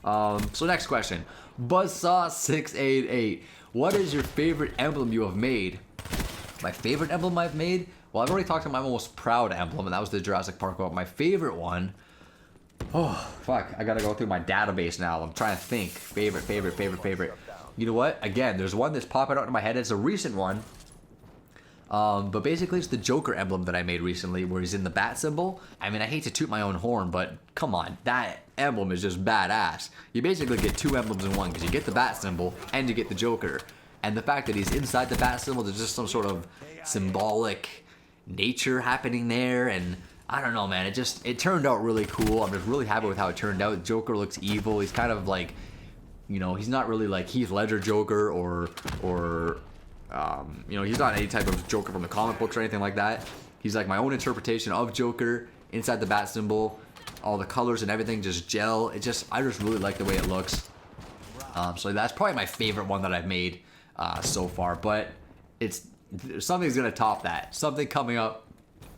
So next question, Buzzsaw688. What is your favorite emblem you have made? My favorite emblem I've made? Well, I've already talked about my most proud emblem, and that was the Jurassic Park one. My favorite one. Oh, fuck. I gotta go through my database now. I'm trying to think. Favorite. You know what? Again, there's one that's popping out in my head. It's a recent one. But basically, it's the Joker emblem that I made recently, where he's in the bat symbol. I mean, I hate to toot my own horn, but come on. That emblem is just badass. You basically get two emblems in one, because you get the bat symbol, and you get the Joker. And the fact that he's inside the bat symbol, there's just some sort of symbolic nature happening there, and I don't know, man, it turned out really cool. I'm just really happy with how it turned out. Joker looks evil. He's kind of like, you know, he's not really like Heath Ledger Joker or you know, he's not any type of Joker from the comic books or anything like that. He's like my own interpretation of Joker inside the bat symbol. All the colors and everything just gel. I just really like the way it looks. So that's probably my favorite one that I've made so far, but something's gonna top that. Something coming up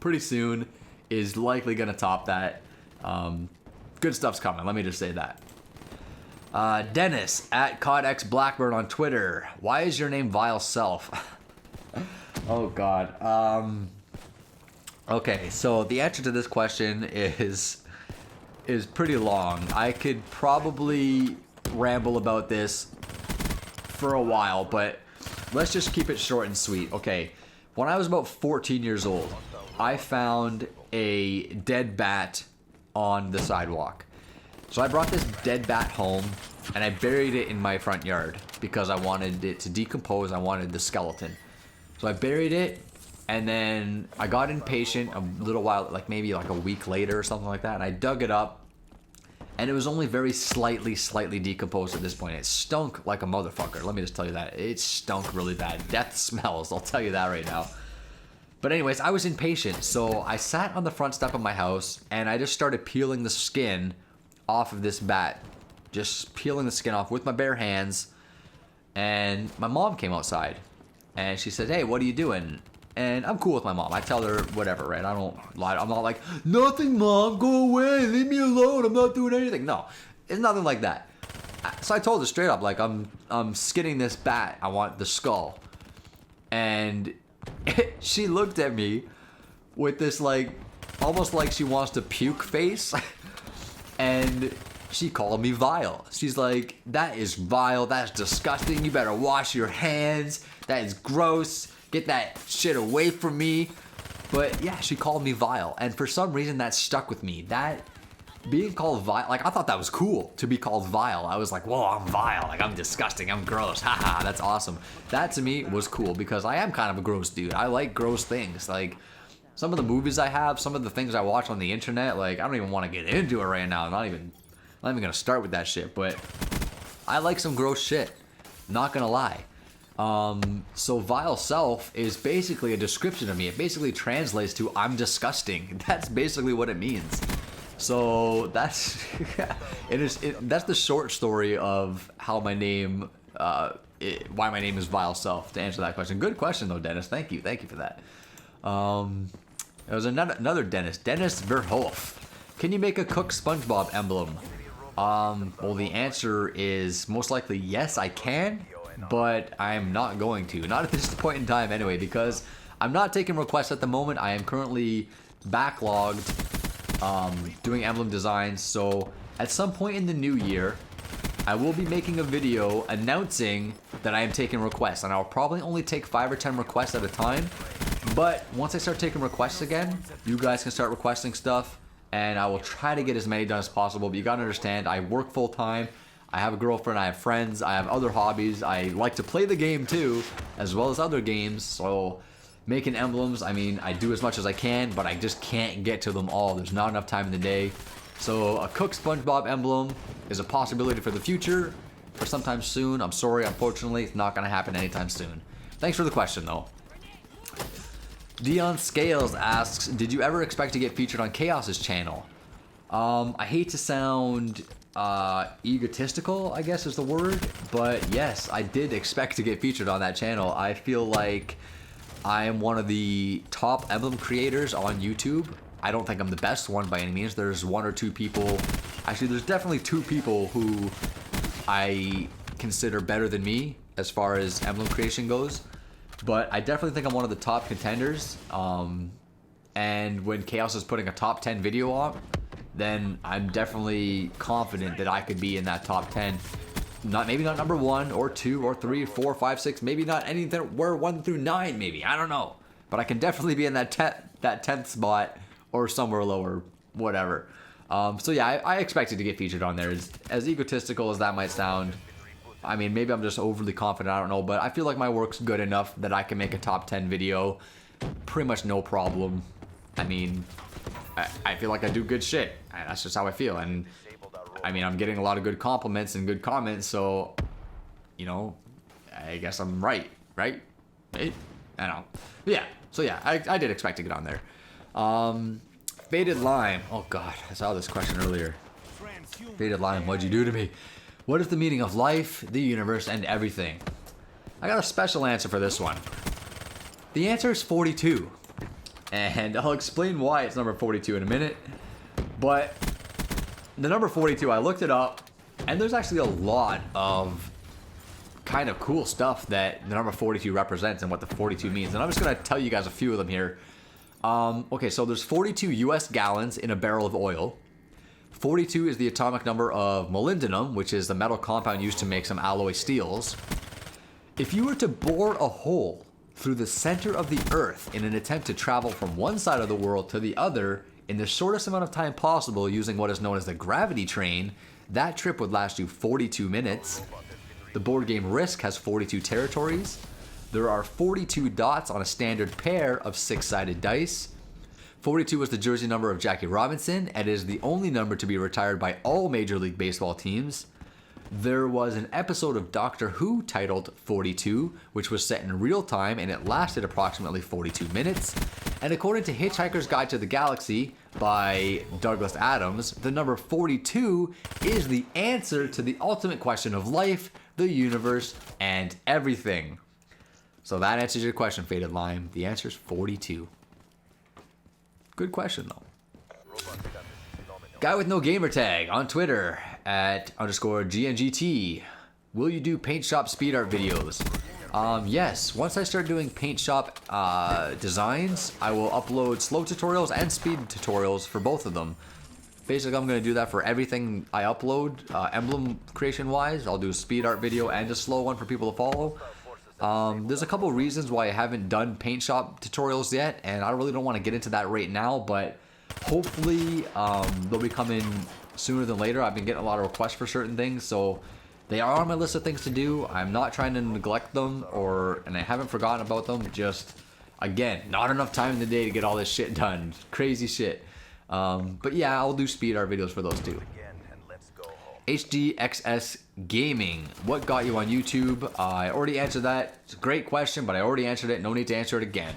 pretty soon is likely gonna top that. Good stuff's coming, let me just say that. Dennis at CodX Blackbird on Twitter. Why is your name Vile Self? Oh god. Okay, so the answer to this question is pretty long. I could probably ramble about this for a while, but let's just keep it short and sweet. Okay, when I was about 14 years old, I found a dead bat on the sidewalk. So I brought this dead bat home and I buried it in my front yard because I wanted it to decompose. I wanted the skeleton. So I buried it, and then I got impatient a little while, like maybe like a week later or something like that, and I dug it up, and it was only very slightly decomposed at this point. It stunk like a motherfucker. Let me just tell you that. It stunk really bad. Death smells, I'll tell you that right now. But anyways, I was impatient, so I sat on the front step of my house and I just started peeling the skin off of this bat. Just peeling the skin off with my bare hands. And my mom came outside and she said, "Hey, what are you doing?" And I'm cool with my mom. I tell her whatever, right? I don't lie. I'm not like, "Nothing, Mom, go away, leave me alone, I'm not doing anything." No, it's nothing like that. So I told her straight up, like, I'm skinning this bat. I want the skull. And she looked at me with this, like, almost like she wants to puke face. And she called me vile. She's like, "That is vile, that's disgusting, you better wash your hands, that is gross, get that shit away from me." But yeah, she called me vile, and for some reason that stuck with me. That being called vile, like, I thought that was cool to be called vile. I was like, whoa, I'm vile, like, I'm disgusting, I'm gross, haha, that's awesome. That to me was cool because I am kind of a gross dude. I like gross things. Like, some of the movies I have, some of the things I watch on the internet, like, I don't even want to get into it right now. I'm not even gonna start with that shit, but I like some gross shit, not gonna lie. So Vile Self is basically a description of me. It basically translates to I'm disgusting. That's basically what it means. So that's that's the short story of how my name, why my name is Vile Self, to answer that question. Good question though, Dennis. Thank you for that. There was another Dennis Verhoef. Can you make a Cook SpongeBob emblem? Well, the answer is most likely yes, I can, but I'm not going to. Not at this point in time anyway, because I'm not taking requests at the moment. I am currently backlogged doing emblem designs, so at some point in the new year, I will be making a video announcing that I am taking requests, and I'll probably only take 5 or 10 requests at a time. But once I start taking requests again, you guys can start requesting stuff, and I will try to get as many done as possible. But you gotta understand, I work full time, I have a girlfriend, I have friends, I have other hobbies, I like to play the game too, as well as other games. So making emblems, I mean, I do as much as I can, but I just can't get to them all. There's not enough time in the day. So a Cook SpongeBob emblem is a possibility for the future, for sometime soon. I'm sorry, unfortunately, it's not gonna happen anytime soon. Thanks for the question though. Dion Scales asks, did you ever expect to get featured on Chaos's channel? I hate to sound egotistical, I guess is the word, but yes, I did expect to get featured on that channel. I feel like I am one of the top emblem creators on YouTube. I don't think I'm the best one by any means. There's one or two people, actually there's definitely two people who I consider better than me as far as emblem creation goes. But I definitely think I'm one of the top contenders. And when Chaos is putting a top 10 video up, then I'm definitely confident that I could be in that top 10. Maybe not number 1 or 2 or 3 or 4 5 6, maybe not anything where 1 through 9 maybe, I don't know, but I can definitely be in that 10th spot or somewhere lower, whatever. So yeah, I expected to get featured on there. As egotistical as that might sound, I mean, maybe I'm just overly confident, I don't know, but I feel like my work's good enough that I can make a top 10 video pretty much no problem. I mean, I feel like I do good shit. That's just how I feel. And I mean, I'm getting a lot of good compliments and good comments, so, you know, I guess I'm right? I don't know. Yeah, so yeah, I did expect to get on there. Faded Lime. Oh god, I saw this question earlier. Faded Lime, what'd you do to me? What is the meaning of life, the universe, and everything? I got a special answer for this one. The answer is 42. And I'll explain why it's number 42 in a minute. But the number 42, I looked it up, and there's actually a lot of kind of cool stuff that the number 42 represents and what the 42 means. And I'm just going to tell you guys a few of them here. Okay, so there's 42 US gallons in a barrel of oil. 42 is the atomic number of molybdenum, which is the metal compound used to make some alloy steels. If you were to bore a hole through the center of the Earth in an attempt to travel from one side of the world to the other in the shortest amount of time possible using what is known as the gravity train, that trip would last you 42 minutes. The board game Risk has 42 territories. There are 42 dots on a standard pair of 6-sided dice. 42 is the jersey number of Jackie Robinson and is the only number to be retired by all Major League Baseball teams. There was an episode of Doctor Who titled 42, which was set in real time and it lasted approximately 42 minutes. And according to Hitchhiker's Guide to the Galaxy by Douglas Adams, the number 42 is the answer to the ultimate question of life, the universe, and everything. So that answers your question, Faded Lime. The answer is 42. Good question, though. Guy with no gamer tag on Twitter at _GNGT. Will you do paint shop speed art videos? Yes. Once I start doing paint shop designs, I will upload slow tutorials and speed tutorials for both of them. Basically, I'm going to do that for everything I upload, emblem creation wise. I'll do a speed art video and a slow one for people to follow. There's a couple reasons why I haven't done paint shop tutorials yet, and I really don't want to get into that right now, but hopefully they'll be coming sooner than later. I've been getting a lot of requests for certain things, so they are on my list of things to do. I'm not trying to neglect them, and I haven't forgotten about them. Just, again, not enough time in the day to get all this shit done. Crazy shit. But yeah, I'll do speed art videos for those too. HDXS Gaming, what got you on YouTube? I already answered that. It's a great question, but I already answered it. No need to answer it again.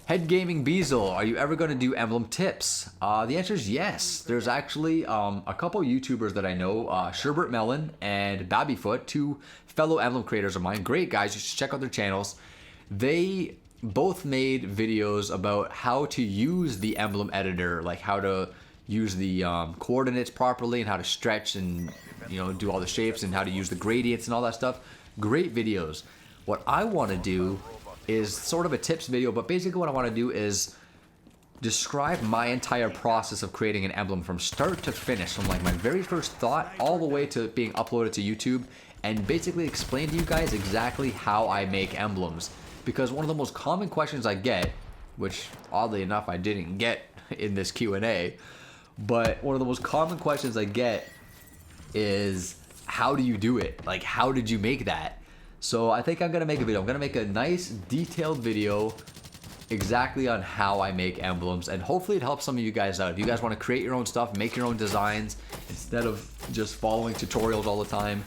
Head Gaming Beazle, are you ever going to do emblem tips? The answer is yes. There's actually a couple YouTubers that I know, Sherbert Melon and Babyfoot, two fellow emblem creators of mine. Great guys, you should check out their channels. They both made videos about how to use the emblem editor, like how to use the coordinates properly and how to stretch and, you know, do all the shapes and how to use the gradients and all that stuff. Great videos. What I want to do is sort of a tips video, but basically what I want to do is describe my entire process of creating an emblem from start to finish, from like my very first thought all the way to being uploaded to YouTube, and basically explain to you guys exactly how I make emblems. Because one of the most common questions I get, which oddly enough I didn't get in this Q&A, but one of the most common questions I get is, how do you do it? Like, how did you make that? So I think I'm going to make a video. I'm going to make a nice detailed video exactly on how I make emblems, and hopefully it helps some of you guys out. If you guys want to create your own stuff, make your own designs instead of just following tutorials all the time,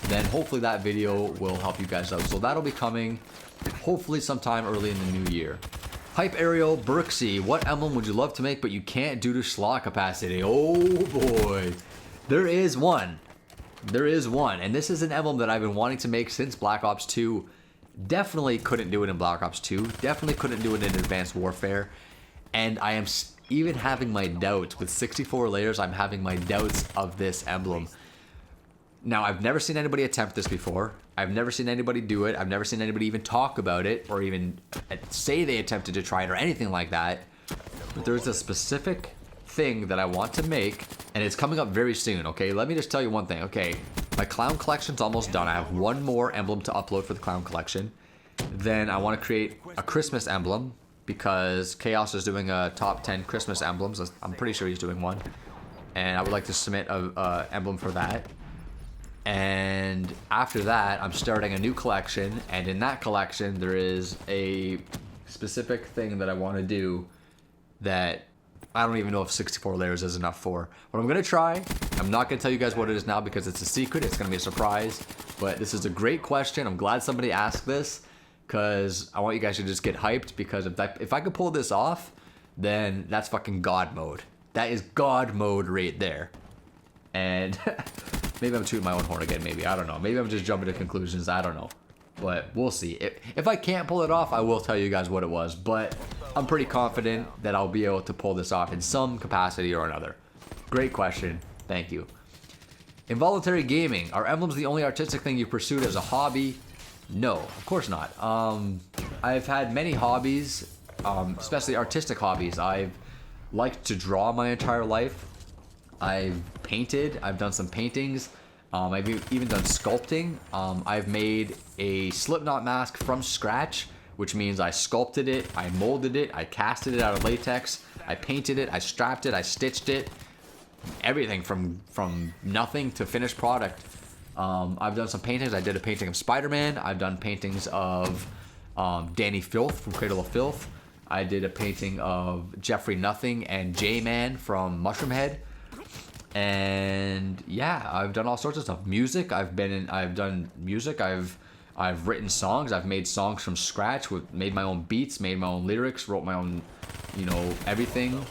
then hopefully that video will help you guys out. So that'll be coming hopefully sometime early in the new year. Hype Ariel Berksey, what emblem would you love to make but you can't due to slot capacity? Oh boy, there is one. There is one, and this is an emblem that I've been wanting to make since Black Ops 2. Definitely couldn't do it in Black Ops 2. Definitely couldn't do it in Advanced Warfare. And I am even having my doubts. With 64 layers, I'm having my doubts of this emblem. Now, I've never seen anybody attempt this before. I've never seen anybody do it. I've never seen anybody even talk about it or even say they attempted to try it or anything like that. But there's a specific thing that I want to make, and it's coming up very soon, okay? Let me just tell you one thing, okay? My clown collection's almost done. I have one more emblem to upload for the clown collection. Then I want to create a Christmas emblem because Chaos is doing a top 10 Christmas emblems. I'm pretty sure he's doing one. And I would like to submit a emblem for that. And after that, I'm starting a new collection, and in that collection, there is a specific thing that I want to do that I don't even know if 64 layers is enough for. But I'm going to try. I'm not going to tell you guys what it is now because it's a secret. It's going to be a surprise. But this is a great question. I'm glad somebody asked this because I want you guys to just get hyped, because if I could pull this off, then that's fucking God mode. That is God mode right there. And maybe I'm tooting my own horn again, maybe. I don't know. Maybe I'm just jumping to conclusions. I don't know. But we'll see. If I can't pull it off, I will tell you guys what it was. But I'm pretty confident that I'll be able to pull this off in some capacity or another. Great question. Thank you. Involuntary gaming. Are emblems the only artistic thing you pursued as a hobby? No, of course not. I've had many hobbies, especially artistic hobbies. I've liked to draw my entire life. I've painted. I've done some paintings. I've even done sculpting. I've made a Slipknot mask from scratch, which means I sculpted it, I molded it, I casted it out of latex, I painted it, I strapped it, I stitched it. Everything from nothing to finished product. I've done some paintings. I did a painting of Spider-Man. I've done paintings of Danny Filth from Cradle of Filth. I did a painting of Jeffrey Nothing and J-Man from Mushroomhead. And yeah, I've done all sorts of stuff. Music, I've done music. I've written songs. I've made songs from scratch. Made my own beats, made my own lyrics, wrote my own, everything.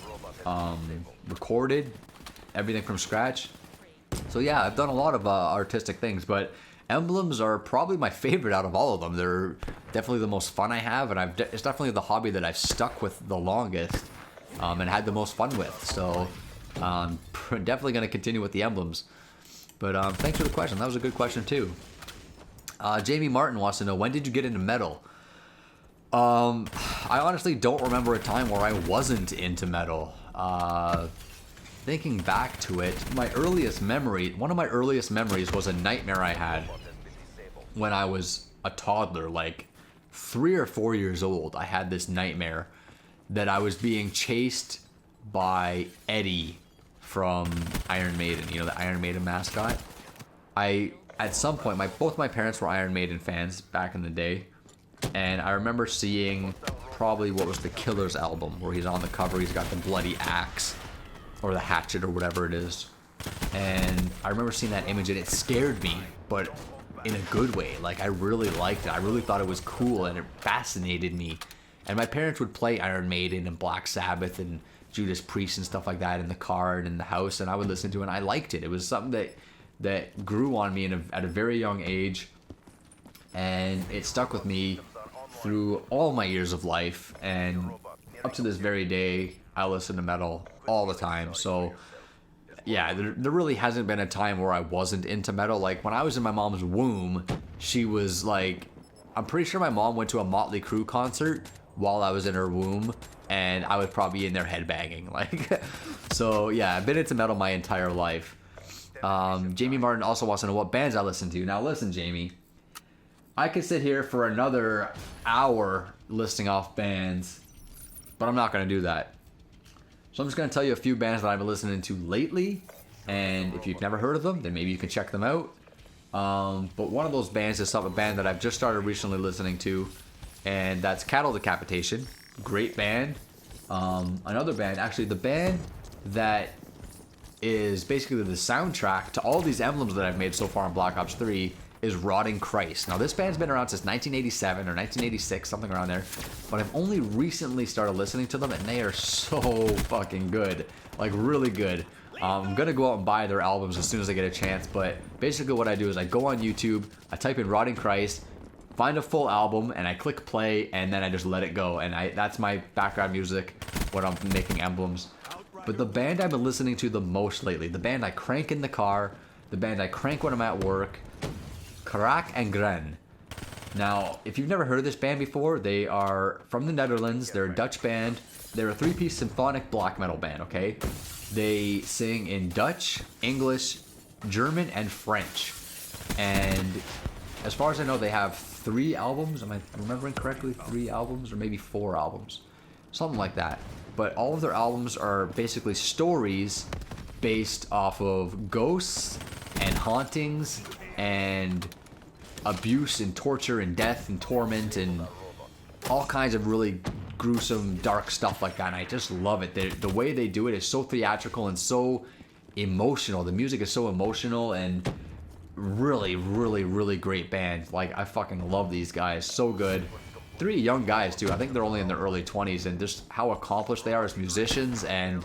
Recorded everything from scratch. So yeah, I've done a lot of artistic things, but emblems are probably my favorite out of all of them. They're definitely the most fun I have, and it's definitely the hobby that I've stuck with the longest and had the most fun with. So definitely going to continue with the emblems. But thanks for the question. That was a good question too. Jamie Martin wants to know, when did you get into metal? I honestly don't remember a time where I wasn't into metal. Thinking back to it, one of my earliest memories was a nightmare I had when I was a toddler, like 3 or 4 years old. I had this nightmare that I was being chased by Eddie from Iron Maiden, the Iron Maiden mascot. At some point, both my parents were Iron Maiden fans back in the day, and I remember seeing probably what was the Killers album, where he's on the cover, he's got the bloody axe, or the hatchet, or whatever it is. And I remember seeing that image, and it scared me, but in a good way. Like, I really liked it. I really thought it was cool, and it fascinated me. And my parents would play Iron Maiden and Black Sabbath and Judas Priest and stuff like that in the car and in the house, and I would listen to it, and I liked it. It was something that grew on me at a very young age, and it stuck with me through all my years of life, and up to this very day, I listen to metal all the time. So yeah, there really hasn't been a time where I wasn't into metal. Like, when I was in my mom's womb, she was like, I'm pretty sure my mom went to a Motley Crue concert while I was in her womb, and I was probably in there headbanging. Like, so yeah, I've been into metal my entire life. Jamie Martin also wants to know what bands I listen to. Now listen, Jamie, I could sit here for another hour listing off bands, but I'm not going to do that. So I'm just going to tell you a few bands that I've been listening to lately, and if you've never heard of them, then maybe you can check them out. But one of those bands is a band that I've just started recently listening to, and that's Cattle Decapitation. Great band. Another band, actually the band that is basically the soundtrack to all these emblems that I've made so far in Black Ops 3 is Rotting Christ. Now, this band's been around since 1987 or 1986, something around there, but I've only recently started listening to them, and they are so fucking good. Like, really good. I'm gonna go out and buy their albums as soon as I get a chance, but basically what I do is I go on YouTube, I type in Rotting Christ, find a full album, and I click play, and then I just let it go. And that's my background music when I'm making emblems. But the band I've been listening to the most lately, the band I crank in the car, the band I crank when I'm at work, Karak and Gren. Now, if you've never heard of this band before, they are from the Netherlands. They're a Dutch band. They're a three-piece symphonic black metal band, okay? They sing in Dutch, English, German, and French. And as far as I know, they have 3 albums. Am I remembering correctly? 3 albums or maybe 4 albums. Something like that. But all of their albums are basically stories based off of ghosts and hauntings and abuse and torture and death and torment and all kinds of really gruesome, dark stuff like that. And I just love it. The way they do it is so theatrical and so emotional. The music is so emotional and really, really, really great band. Like, I fucking love these guys. So good. 3 young guys too. I think they're only in their early 20s, and just how accomplished they are as musicians and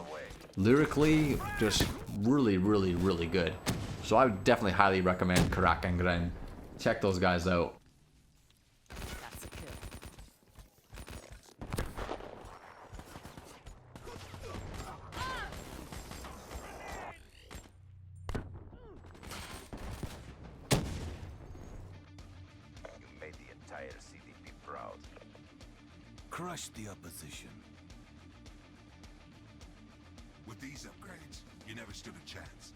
lyrically just really, really, really good. So I would definitely highly recommend Karak and Gren. Check those guys out. Crush the opposition. With these upgrades, you never stood a chance.